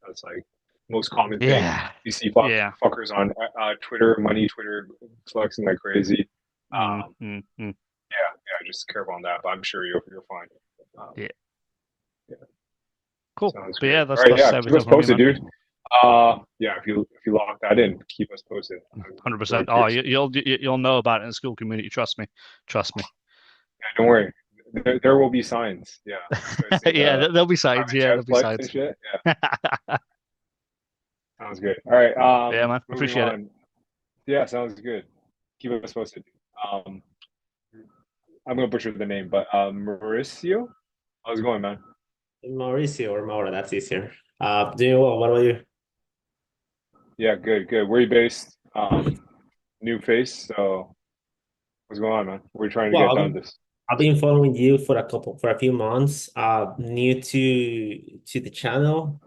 That's like most common thing. Yeah. You see Yeah. fuckers on Twitter, Twitter flexing like crazy. Yeah, just careful on that, but I'm sure you're fine. Yeah. Yeah. Cool. Sounds But yeah, great. that's All right, that's yeah, keep everything us from me, posted, man. dude. Yeah, if you lock that in, keep us posted. 100%. Oh, you'll know about it in the school community. Trust me. Yeah, don't worry. There will be signs. Yeah. Yeah, there'll be signs. Yeah, there'll be Flex signs. and shit. Yeah. Sounds good. All right. Yeah, man. Moving Appreciate it. on. Yeah, sounds good. Keep us posted. I'm gonna butcher the name, but Mauricio, how's it going, man? Mauricio or Maura, that's easier. Doing well. What about you? Yeah, good. Where you based? New face. So, what's going on, man? We're trying to Well, get done this. I've been following you for a few months. New to the channel,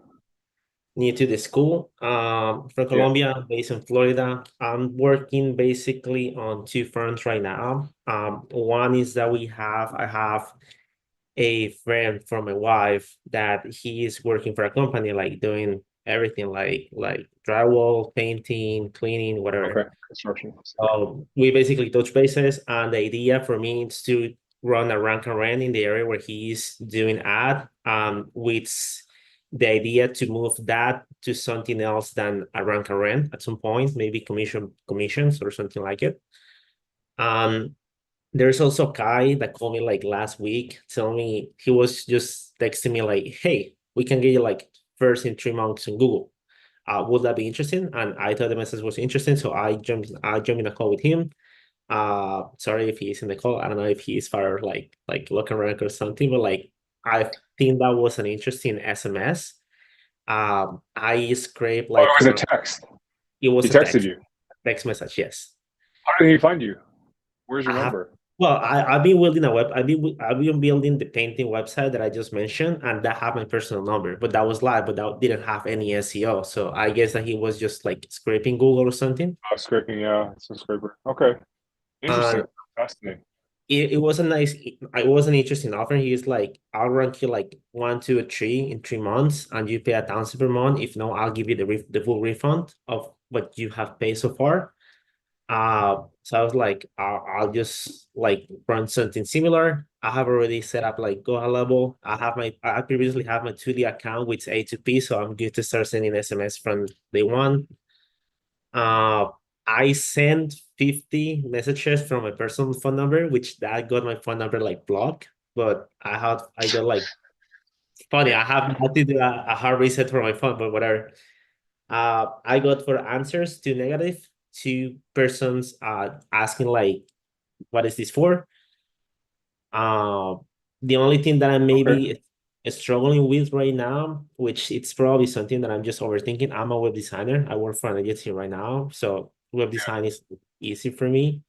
new to the school. From Colombia, based in Florida. I'm working basically on two fronts right now. One is that I have a friend from my wife that he is working for a company, like doing everything, like drywall, painting, cleaning, whatever. Okay, construction. We basically touch bases, and the idea for me is to run a rank and rent in the area where he's doing ad, with the idea to move that to something else than a rank and rent at some point, maybe commissions or something like it. There's also Kai that called me like last week, telling me he was just texting me like, "Hey, we can get you like first in 3 months in Google. Would that be interesting?" And I thought the message was interesting, so I jumped in a call with him. Sorry if he's in the call. I don't know if he's for like looking rank or something, but like I think that was an interesting SMS. I scraped like Oh, it was a text. It was He a texted you. text message, yes. How did he find you? Where's your I have- number? Well, I've been building I've been building the painting website that I just mentioned, and that had my personal number, but that was live, but that didn't have any SEO. So I guess that he was just like scraping Google or something. Oh, scraping, yeah, it's a scraper. Okay, interesting, fascinating. It was an interesting offer. He's like, "I'll rank you like 1, 2, or 3 in 3 months, and you pay 1,000 per month. If no, I'll give you the full refund of what you have paid so far." So I was like, I'll just like run something similar. I have already set up like Go level. I previously have my 2D account with A2P, so I'm good to start sending SMS from day one. I sent 50 messages from my personal phone number, which that got my phone number like blocked. But I got like, funny, I had to do a hard reset for my phone, but whatever. I got for answers to negative, 2 persons asking like, what is this for? The only thing that I maybe struggling with right now, which it's probably something that I'm just overthinking. I'm a web designer. I work for an agency right now, so web design is easy for me.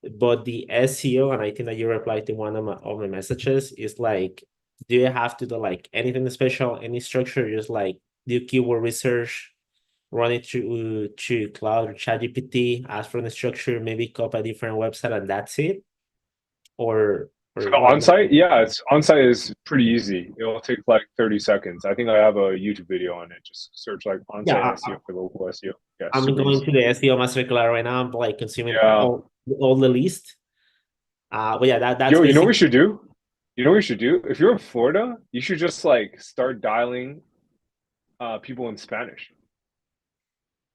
But the SEO, and I think that you replied to one of my messages, is like, do you have to do like anything special, any structure, just like do keyword research, run it through Cloud or ChatGPT, ask for the structure, maybe copy a different website, and that's it? Or on-site? Yeah, it's on-site is pretty easy. It'll take like 30 seconds. I think I have a YouTube video on it. Just search like on-site SEO for local SEO. Yeah, I'm super going easy. to the SEO masterclass right now. I'm like consuming all the list. But yeah, that's you know what we should do? You know what we should do? If you're in Florida, you should just like start dialing people in Spanish.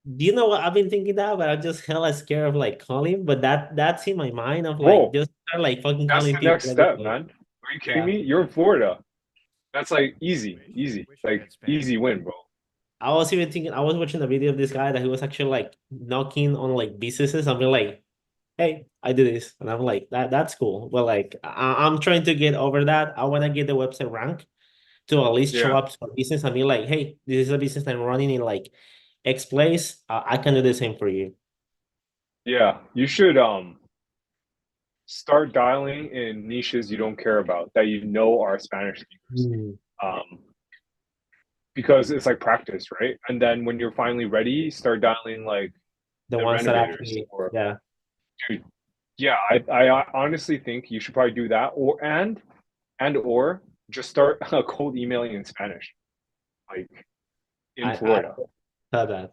Do you know what I've been thinking that, but I'm just hella scared of like calling. But that's in my mind of like just start like fucking that's calling the people. next step, man. Are you kidding me? You're in Florida. That's like easy, like easy win, bro. I was even thinking. I was watching a video of this guy that he was actually like knocking on like businesses. I'm like, hey, I do this, and I'm like, that's cool. But like, I'm trying to get over that. I want to get the website rank to at least show up for business and be like, hey, this is a business I'm running in like X place. I can do the same for you. Yeah, you should start dialing in niches you don't care about that you know are Spanish speakers. Because it's like practice, right? And then when you're finally ready, start dialing like the ones that actually, dude, Yeah, I honestly think you should probably do that, or just start cold emailing in Spanish, like in I Florida. thought that.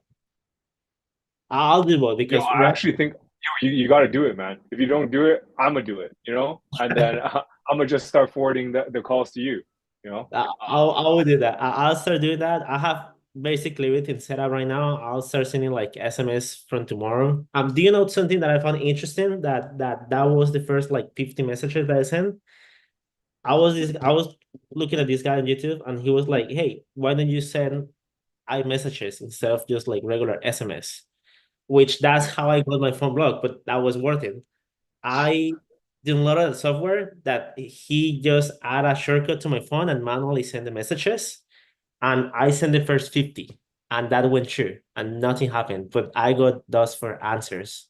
I'll do both Yo, because I actually think you got to do it, man. If you don't do it, I'm gonna do it. And then I'm gonna just start forwarding the calls to you. I will do that. I'll start doing that. I have basically everything set up right now. I'll start sending like SMS from tomorrow. Do you know something that I found interesting? That was the first like 50 messages that I sent. I was looking at this guy on YouTube and he was like, "Hey, why don't you send iMessages instead of just like regular SMS?" Which that's how I got my phone blocked, but that was worth it. I downloaded a software that he just add a shortcut to my phone and manually send the messages. And I sent the first 50 and that went through and nothing happened. But I got those for answers.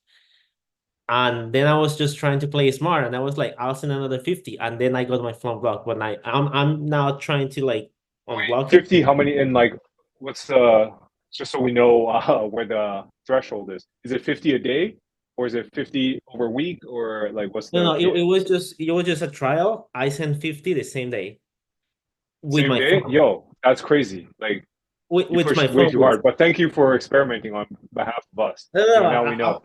And then I was just trying to play smart and I was like, I'll send another 50. And then I got my phone blocked. But I'm now trying to like unblock it. 50. How many in like? What's just so we know where the threshold is? Is it 50 a day, or is it 50 over a week, or like what's No, the it was just a trial. I sent 50 the same day with same my day? phone. Yo, that's crazy. Like you With pushed my way phone. too hard. But thank you for experimenting on behalf of us. No, Now we know.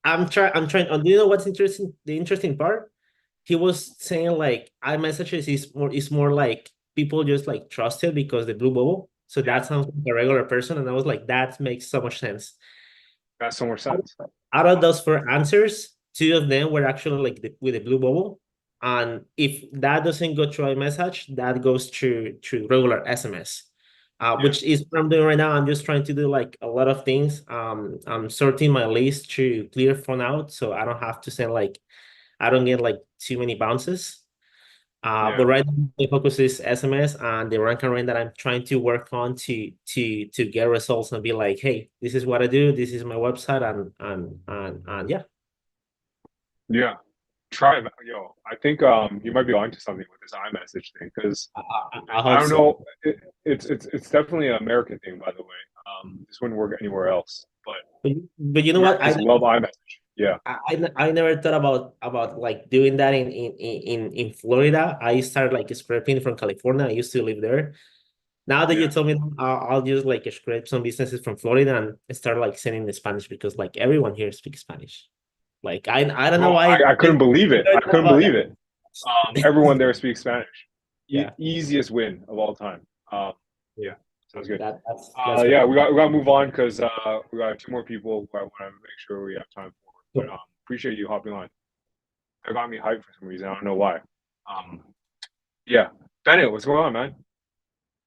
I'm trying. And do you know what's interesting? The interesting part, he was saying like iMessages is more like people just like trust it because the blue bubble. So that sounds like a regular person, and I was like, that makes so much sense. That's so much sense. Out of those 4 answers, 2 of them were actually like with the blue bubble, and if that doesn't go through iMessage, that goes through regular SMS. Which is what I'm doing right now. I'm just trying to do like a lot of things. I'm sorting my list to clear phone out, so I don't have to send like I don't get like too many bounces. But right now the focus is SMS and the rank and rank that I'm trying to work on to get results and be like, hey, this is what I do. This is my website, and yeah. Yeah. Try it. Yo, I think you might be onto something with this iMessage thing because I don't know. It's definitely an American thing, by the way. This wouldn't work anywhere else. But you know what? I love iMessage. Yeah. I never thought about like doing that in Florida. I started like scraping from California. I used to live there. Now that you told me, I'll just like scrape some businesses from Florida and start like sending the Spanish because like everyone here speaks Spanish. Like I don't know why. I couldn't believe it. I couldn't believe it. Everyone there speaks Spanish. Yeah. Easiest win of all time. Yeah. Sounds good. That's yeah, we got to move on because we got 2 more people who I want to make sure we have time for. But appreciate you hopping on. That got me hyped for some reason. I don't know why. Yeah, Bennett, what's going on, man?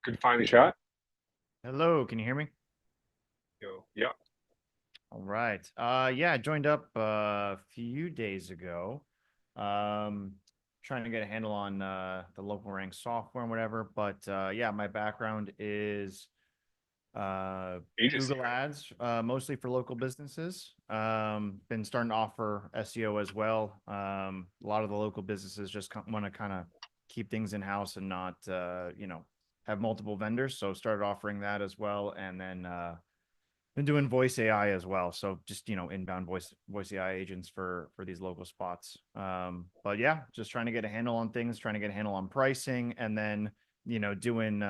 Could you finally chat? Hello, can you hear me? Yo, yeah. All right. Yeah, I joined up a few days ago. Trying to get a handle on the local rank software and whatever. But yeah, my background is Google Ads, mostly for local businesses. Been starting to offer SEO as well. A lot of the local businesses just want to kind of keep things in house and not, have multiple vendors. So started offering that as well, and then been doing voice AI as well. So just inbound voice AI agents for these local spots. But yeah, just trying to get a handle on things, trying to get a handle on pricing, and then doing.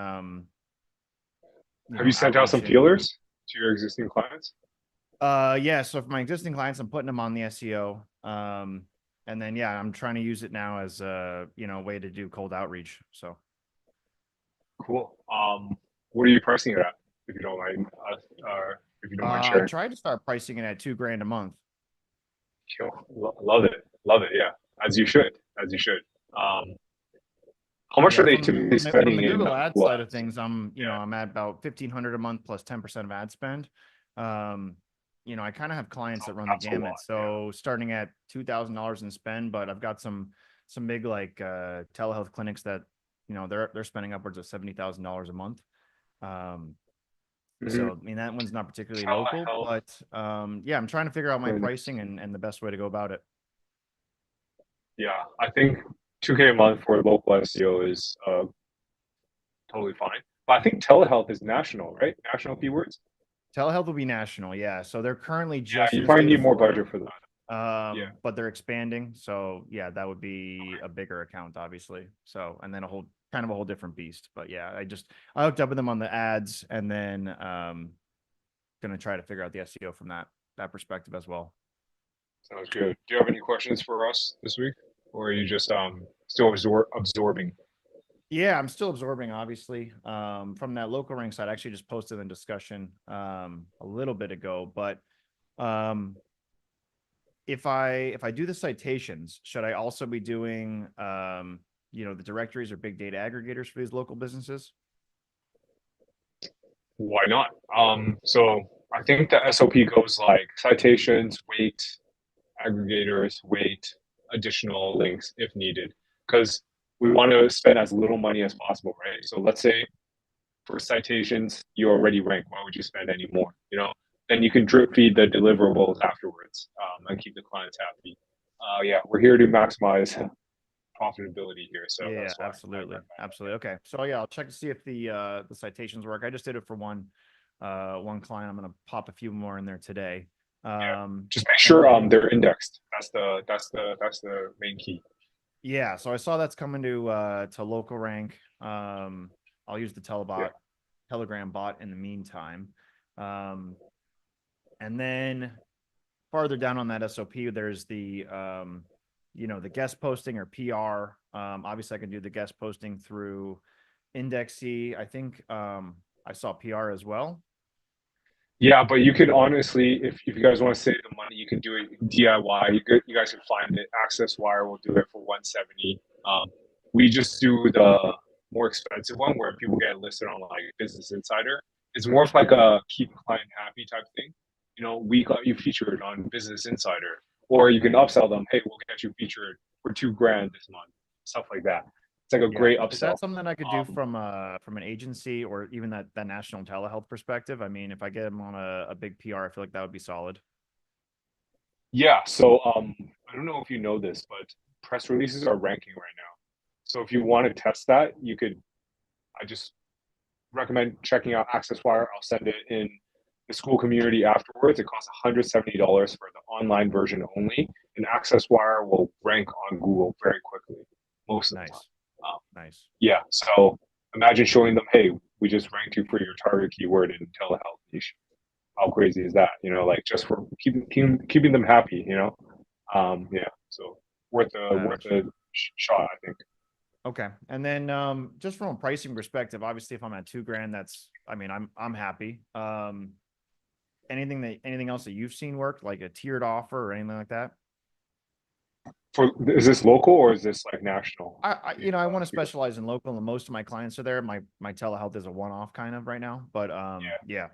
Have you sent out some feelers to your existing clients? Yeah. So for my existing clients, I'm putting them on the SEO. And then yeah, I'm trying to use it now as a way to do cold outreach. So cool. What are you pricing it at, if you don't mind? If you don't mind sharing. I tried to start pricing it at $2,000 a month. Love it. Yeah, as you should. How much are they typically spending from the in Google Ads side of things? I'm at about $1,500 a month plus 10% of ad spend. I kind of have clients that run the gamut. So starting at $2,000 in spend, but I've got some big like telehealth clinics that they're spending upwards of $70,000 a month. So I mean that one's not particularly local, but yeah, I'm trying to figure out my pricing and the best way to go about it. Yeah, I think $2,000 a month for local SEO is totally fine. But I think telehealth is national, right? National keywords. Telehealth will be national, yeah. So they're currently just. You probably need more budget for that. but they're expanding. So yeah, that would be a bigger account, obviously. So, and then a whole different beast. But yeah, I hooked up with them on the ads, and then gonna try to figure out the SEO from that perspective as well. Sounds good. Do you have any questions for us this week, or are you just still absorbing? Yeah, I'm still absorbing, obviously. From that local rank side, I actually just posted in discussion a little bit ago. But if I do the citations, should I also be doing the directories or big data aggregators for these local businesses? Why not? So I think the SOP goes like citations, weight, aggregators, weight, additional links if needed, because we want to spend as little money as possible, right? So let's say for citations, you already rank. Why would you spend any more? Then you can drip feed the deliverables afterwards and keep the clients happy. Yeah, we're here to maximize profitability here. So yeah, that's why. absolutely. Okay. So yeah, I'll check to see if the citations work. I just did it for one client. I'm gonna pop a few more in there today. Just make sure they're indexed. That's the main key. Yeah, so I saw that's coming to local rank. I'll use the Telegram bot in the meantime. And then farther down on that SOP, there's the the guest posting or PR. Obviously I can do the guest posting through Indexy. I think I saw PR as well. Yeah, but you could honestly, if you guys want to save the money, you can do it DIY. You guys can find it. AccessWire will do it for $170. We just do the more expensive one where people get listed on like Business Insider. It's more of like a keep client happy type thing. We got you featured on Business Insider, or you can upsell them. Hey, we'll get you featured for $2,000 this month. Stuff like that. It's like a great upsell. Is that something that I could do from an agency or even that national telehealth perspective? I mean, if I get them on a big PR, I feel like that would be solid. Yeah. So I don't know if you know this, but press releases are ranking right now. So if you want to test that, you could. I just recommend checking out AccessWire. I'll send it in the school community afterwards. It costs $170 for the online version only, and AccessWire will rank on Google very quickly most of the time. Nice. Yeah. So imagine showing them, hey, we just ranked you for your target keyword in telehealth niche. How crazy is that? Like just for keeping them happy. Yeah. So worth a shot, I think. Okay. And then just from a pricing perspective, obviously if I'm at $2,000, I'm happy. Anything else that you've seen work, like a tiered offer or anything like that? Is this local or is this like national? I want to specialize in local, and most of my clients are there. My telehealth is a one-off kind of right now, but yeah.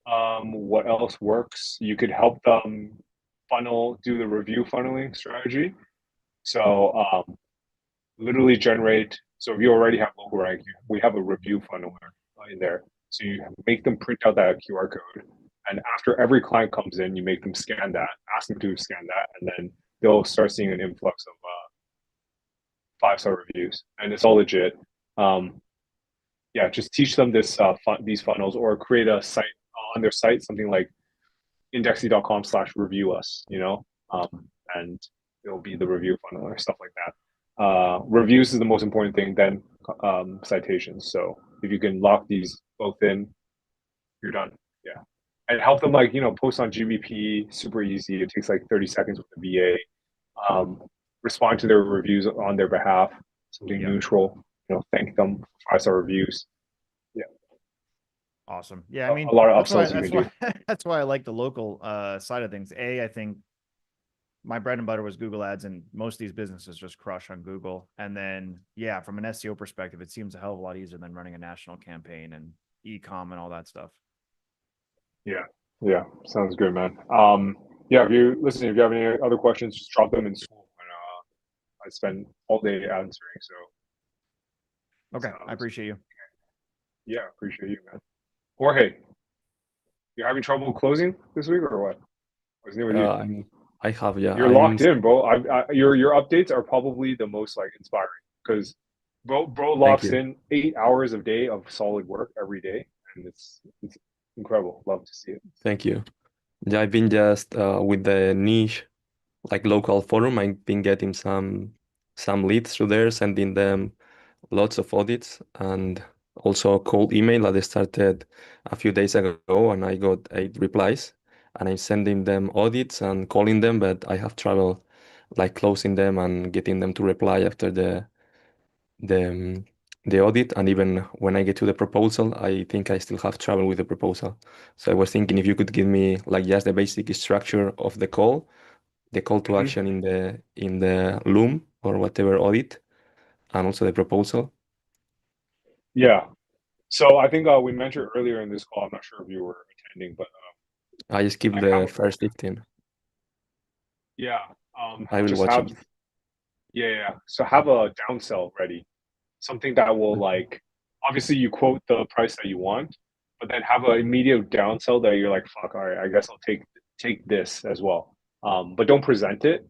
What else works? You could help them do the review funneling strategy. So literally generate. So if you already have local rank, we have a review funneler in there. So you make them print out that QR code, and after every client comes in, you make them scan that, ask them to scan that, and then they'll start seeing an influx of 5-star reviews, and it's all legit. Yeah, just teach them these funnels, or create a site on their site, something like indexy.com/review us, and it'll be the review funnel or stuff like that. Reviews is the most important thing, then citations. So if you can lock these both in, you're done. Yeah. And help them post on GBP, super easy. It takes like 30 seconds with the VA. Respond to their reviews on their behalf, something neutral, thank them for 5-star reviews. Yeah. Awesome. Yeah. I mean, a lot of upsells you can do. That's why I like the local side of things. I think my bread and butter was Google ads, and most of these businesses just crush on Google. And then, yeah, from an SEO perspective, it seems a hell of a lot easier than running a national campaign and e-com and all that stuff. Yeah. Sounds good, man. Yeah, if you have any other questions, just drop them in school, and I spend all day answering. So okay, I appreciate you. Yeah, appreciate you, man. Jorge, you're having trouble closing this week, or what? What's new with you? I have, yeah. You're locked in, bro. Your updates are probably the most inspiring, because bro locks in 8 hours a day of solid work every day, and it's incredible. Love to see it. Thank you. Yeah, I've been just with the niche, like local forum. I've been getting some leads through there, sending them lots of audits, and also a cold email that I started a few days ago, and I got 8 replies. And I'm sending them audits and calling them, but I have trouble like closing them and getting them to reply after the um, the audit. And even when I get to the proposal, I think I still have trouble with the proposal. So I was thinking if you could give me like just the basic structure of the call to Mhm. action in the Loom or whatever audit, and also the proposal. Yeah. So I think we mentioned earlier in this call, I'm not sure if you were attending, but I skipped like the first 15. yeah, I will just watch have it. yeah. So have a downsell ready, something that will like obviously you quote the price that you want, but then have an immediate downsell that you're like, fuck, all right, I guess I'll take this as well. But don't present it,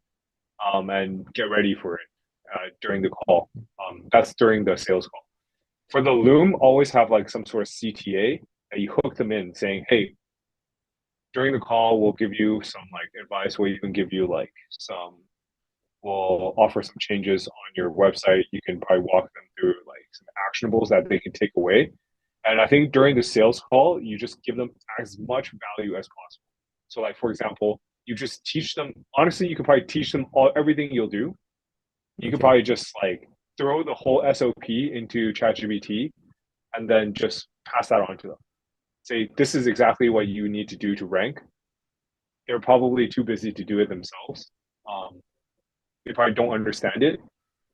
and get ready for it during the call. That's during the sales call. For the Loom, always have like some sort of CTA that you hook them in saying, hey, during the call, we'll give you some like advice. We'll even give you like we'll offer some changes on your website. You can probably walk them through like some actionables that they can take away. And I think during the sales call, you just give them as much value as possible. So like, for example, you just teach them, honestly, you can probably teach them everything you'll do. You could Okay. probably just like throw the whole SOP into ChatGPT and then just pass that on to them. Say, this is exactly what you need to do to rank. They're probably too busy to do it themselves. They probably don't understand it,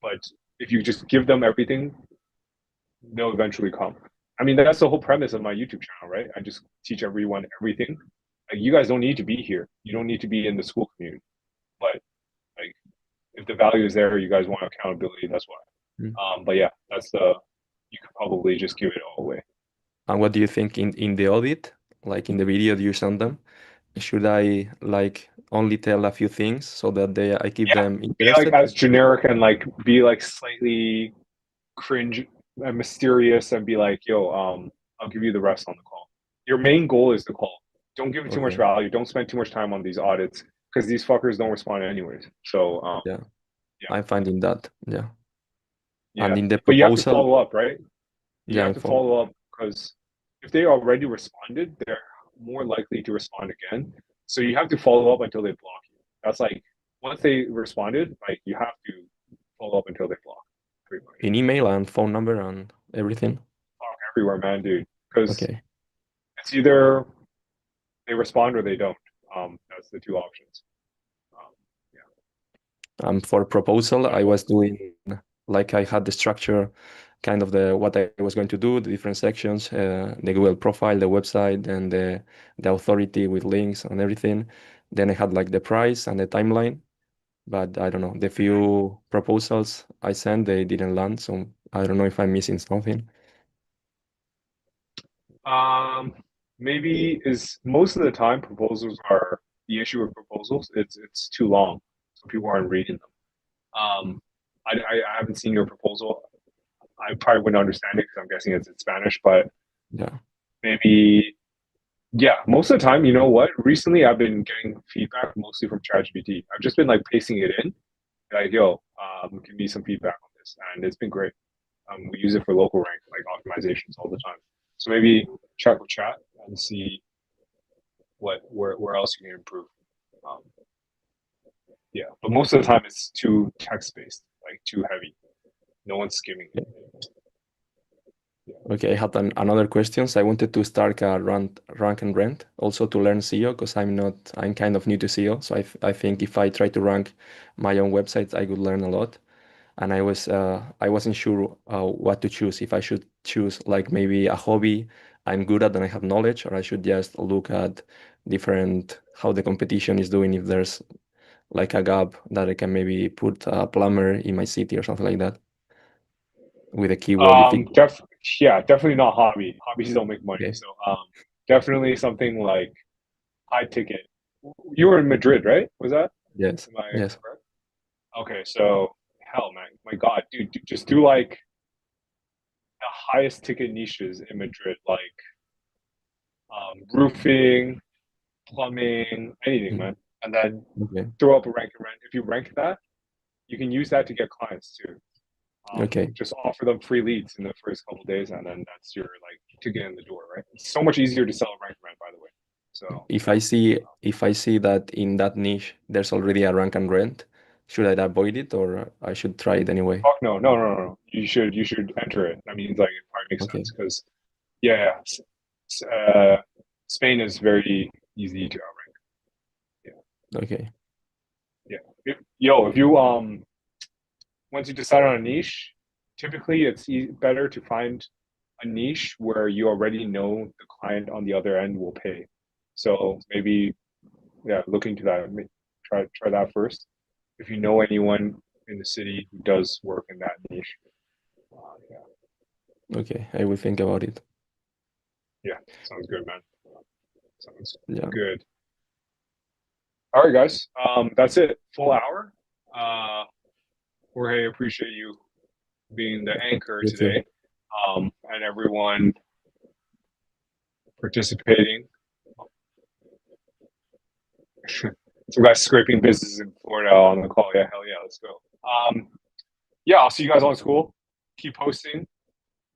but if you just give them everything, they'll eventually come. I mean, that's the whole premise of my YouTube channel, right? I just teach everyone everything. Like, you guys don't need to be here. You don't need to be in the Skool community. But like, if the value is there, you guys want accountability. That's why. But yeah, that's the. You could probably just give it all away. And what do you think in the audit, like in the video you send them? Should I like only tell a few things so that I keep Yeah, them be like interested? as generic and like be like slightly cringe and mysterious and be like, yo, I'll give you the rest on the call. Your main goal is the call. Don't give it too much Okay. value. Don't spend too much time on these audits because these fuckers don't respond anyways. So Yeah, yeah, I'm finding that. Yeah. And yeah. in the But you have to proposal, follow up, right? You yeah, have I'm to following. follow up because if they already responded, they're more likely to respond again. So you have to follow up until they block you. That's like once they responded, like you have to follow up until they block. Pretty much. In email and phone number and everything. Fuck everywhere, man, dude. Because Okay. it's either they respond or they don't. That's the two options. Yeah. For proposal, I was doing like I had the structure, kind of the what I was going to do, the different sections, the Google profile, the website, and the authority with links and everything. Then I had like the price and the timeline. But I don't know, the few proposals I sent, they didn't land. So I don't know if I'm missing something. Maybe is most of the time proposals are the issue with proposals. It's too long, so people aren't reading them. I haven't seen your proposal. I probably wouldn't understand it because I'm guessing it's in Spanish, but Yeah. maybe yeah. Most of the time, you know what? Recently, I've been getting feedback mostly from ChatGPT. I've just been like pasting it in, like yo, give me some feedback on this, and it's been great. We use it for local rank like optimizations all the time. So maybe check with chat and see where else you can improve. Um, yeah, but most of the time it's too text based, like too heavy. No one's skimming it. Okay, I had another questions. I wanted to start a rank and rent, also to learn SEO because I'm kind of new to SEO. So I think if I try to rank my own websites, I could learn a lot. And I wasn't sure what to choose. If I should choose like maybe a hobby I'm good at and I have knowledge, or I should just look at different how the competition is doing. If there's like a gap that I can maybe put a plumber in my city or something like that with a keyword difficult. Definitely not hobby. Hobbies don't make money. Okay. So definitely something like high ticket. You were in Madrid, right? Was that? Yes. Am I Yes. correct? Okay, so hell, man, my God, dude, just do like the highest ticket niches in Madrid, like roofing, plumbing, anything, Mhm. man. And then Okay. throw up a rank and rent. If you rank that, you can use that to get clients too. Okay. Just offer them free leads in the first couple days, and then that's your like to get in the door, right? It's so much easier to sell a rank and rent, by the way. So If I see that in that niche there's already a rank and rent, should I avoid it or I should try it anyway? fuck no, no, no, no. You should enter it. I mean, like it probably makes Okay. sense because yeah, Spain is very easy to outrank. Okay. Yeah. If you once you decide on a niche, typically it's better to find a niche where you already know the client on the other end will pay. So maybe look into that. Try that first. If you know anyone in the city who does work in that niche, Okay. I will think about it. sounds good, man. Sounds Yeah. good. All right, guys. That's it. Full hour. Jorge, appreciate you being the anchor You too. today, and everyone participating. Some guys scraping businesses in Florida on the call. Yeah, hell yeah, let's go. I'll see you guys on school. Keep posting.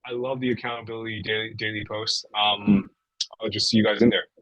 I love the accountability daily posts. I'll just see you guys in there.